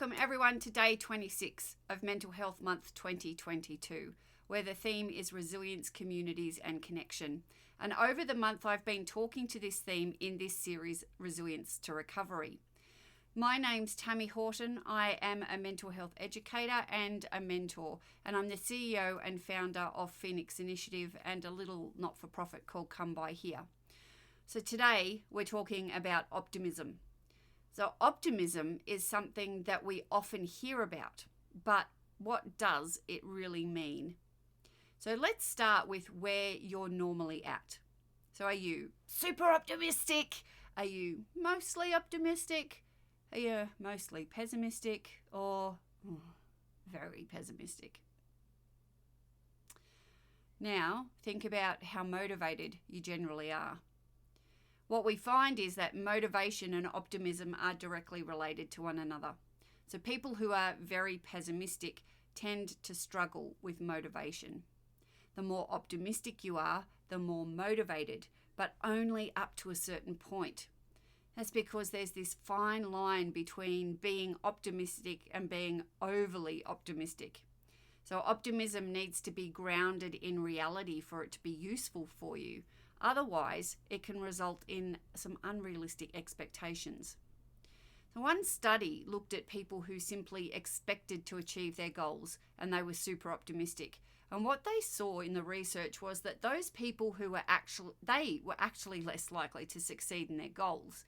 Welcome everyone to day 26 of Mental Health Month 2022, where the theme is resilience, communities and connection. And over the month I've been talking to this theme in this series, Resilience to Recovery. My name's Tammy Horton. I am a mental health educator and a mentor, and I'm the CEO and founder of Phoenix Initiative and a little not-for-profit called Come By Here. So today we're talking about optimism. So optimism is something that we often hear about, but what does it really mean? So let's start with where you're normally at. So are you super optimistic? Are you mostly optimistic? Are you mostly pessimistic or very pessimistic? Now think about how motivated you generally are. What we find is that motivation and optimism are directly related to one another. So people who are very pessimistic tend to struggle with motivation. The more optimistic you are, the more motivated, but only up to a certain point. That's because there's this fine line between being optimistic and being overly optimistic. So optimism needs to be grounded in reality for it to be useful for you. Otherwise, it can result in some unrealistic expectations. So one study looked at people who simply expected to achieve their goals and they were super optimistic. And what they saw in the research was that those people who were actually less likely to succeed in their goals.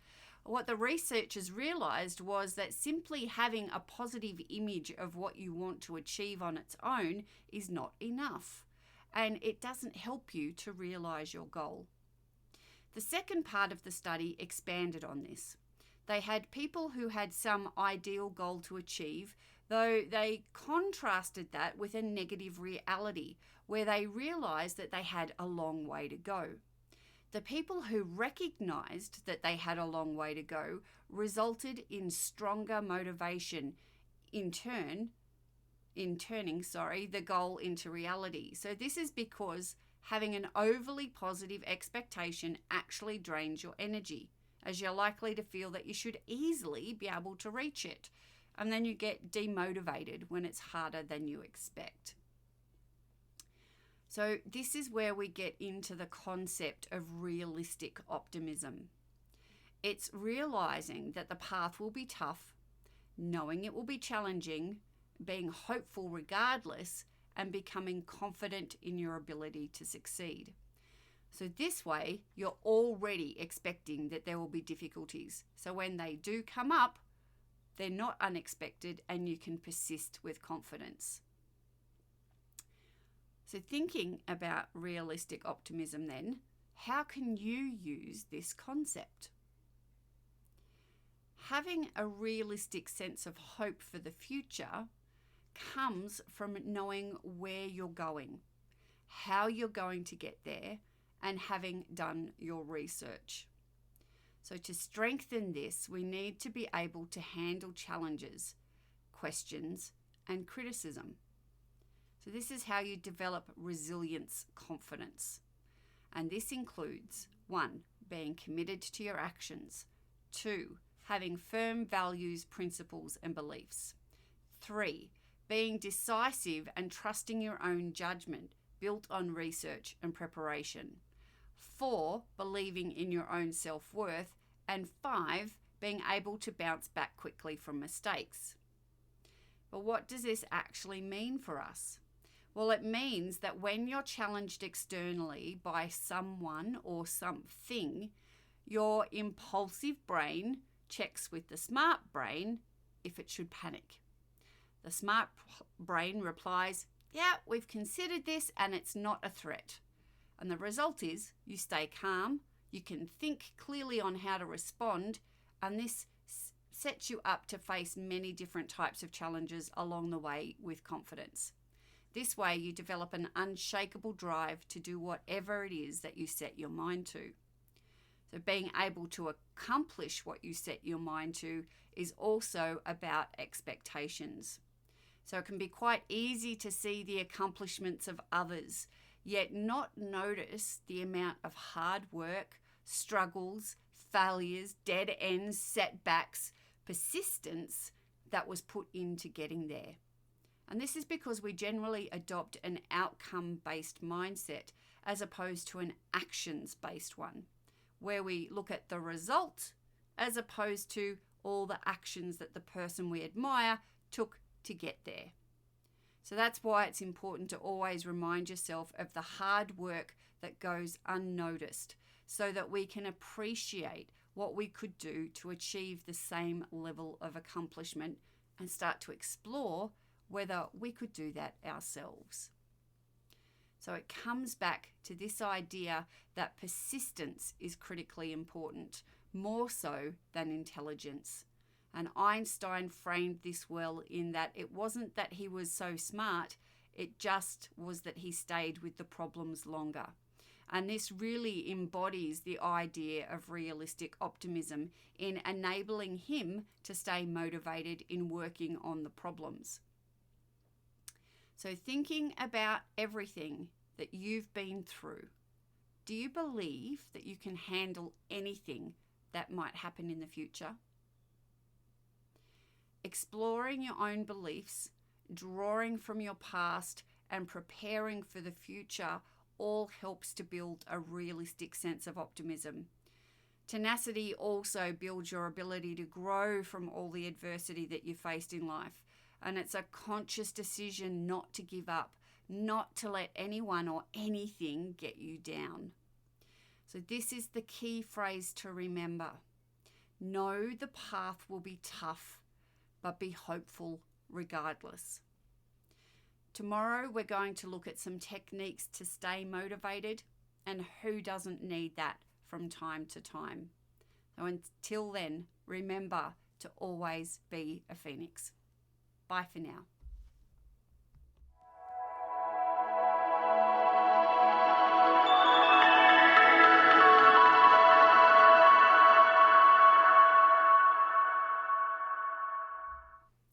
What the researchers realized was that simply having a positive image of what you want to achieve on its own is not enough, and it doesn't help you to realize your goal. The second part of the study expanded on this. They had people who had some ideal goal to achieve, though they contrasted that with a negative reality where they realized that they had a long way to go. The people who recognized that they had a long way to go resulted in stronger motivation, in turning the goal into reality. So this is because having an overly positive expectation actually drains your energy, as you're likely to feel that you should easily be able to reach it. And then you get demotivated when it's harder than you expect. So this is where we get into the concept of realistic optimism. It's realizing that the path will be tough, knowing it will be challenging, being hopeful regardless, and becoming confident in your ability to succeed. So this way, you're already expecting that there will be difficulties. So when they do come up, they're not unexpected and you can persist with confidence. So thinking about realistic optimism then, how can you use this concept? Having a realistic sense of hope for the future comes from knowing where you're going, how you're going to get there, and having done your research. So to strengthen this, we need to be able to handle challenges, questions, and criticism. So this is how you develop resilience confidence. And this includes 1, being committed to your actions. 2, having firm values, principles, and beliefs. 3, being decisive and trusting your own judgment, built on research and preparation. 4, believing in your own self-worth. And 5, being able to bounce back quickly from mistakes. But what does this actually mean for us? Well, it means that when you're challenged externally by someone or something, your impulsive brain checks with the smart brain if it should panic. The smart brain replies, yeah, we've considered this and it's not a threat. And the result is you stay calm, you can think clearly on how to respond, and this sets you up to face many different types of challenges along the way with confidence. This way you develop an unshakable drive to do whatever it is that you set your mind to. So being able to accomplish what you set your mind to is also about expectations. So it can be quite easy to see the accomplishments of others, yet not notice the amount of hard work, struggles, failures, dead ends, setbacks, persistence that was put into getting there. And this is because we generally adopt an outcome-based mindset as opposed to an actions-based one, where we look at the result as opposed to all the actions that the person we admire took to get there. So that's why it's important to always remind yourself of the hard work that goes unnoticed so that we can appreciate what we could do to achieve the same level of accomplishment and start to explore whether we could do that ourselves. So it comes back to this idea that persistence is critically important, more so than intelligence. And Einstein framed this well in that it wasn't that he was so smart, it just was that he stayed with the problems longer. And this really embodies the idea of realistic optimism in enabling him to stay motivated in working on the problems. So thinking about everything that you've been through, do you believe that you can handle anything that might happen in the future? Exploring your own beliefs, drawing from your past, and preparing for the future all helps to build a realistic sense of optimism. Tenacity also builds your ability to grow from all the adversity that you faced in life. And it's a conscious decision not to give up, not to let anyone or anything get you down. So this is the key phrase to remember. Know the path will be tough, but be hopeful regardless. Tomorrow we're going to look at some techniques to stay motivated, and who doesn't need that from time to time. So until then, remember to always be a phoenix. Bye for now.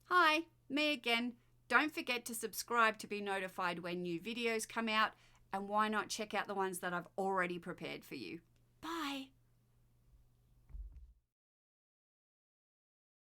Hi, me again. Don't forget to subscribe to be notified when new videos come out, and why not check out the ones that I've already prepared for you.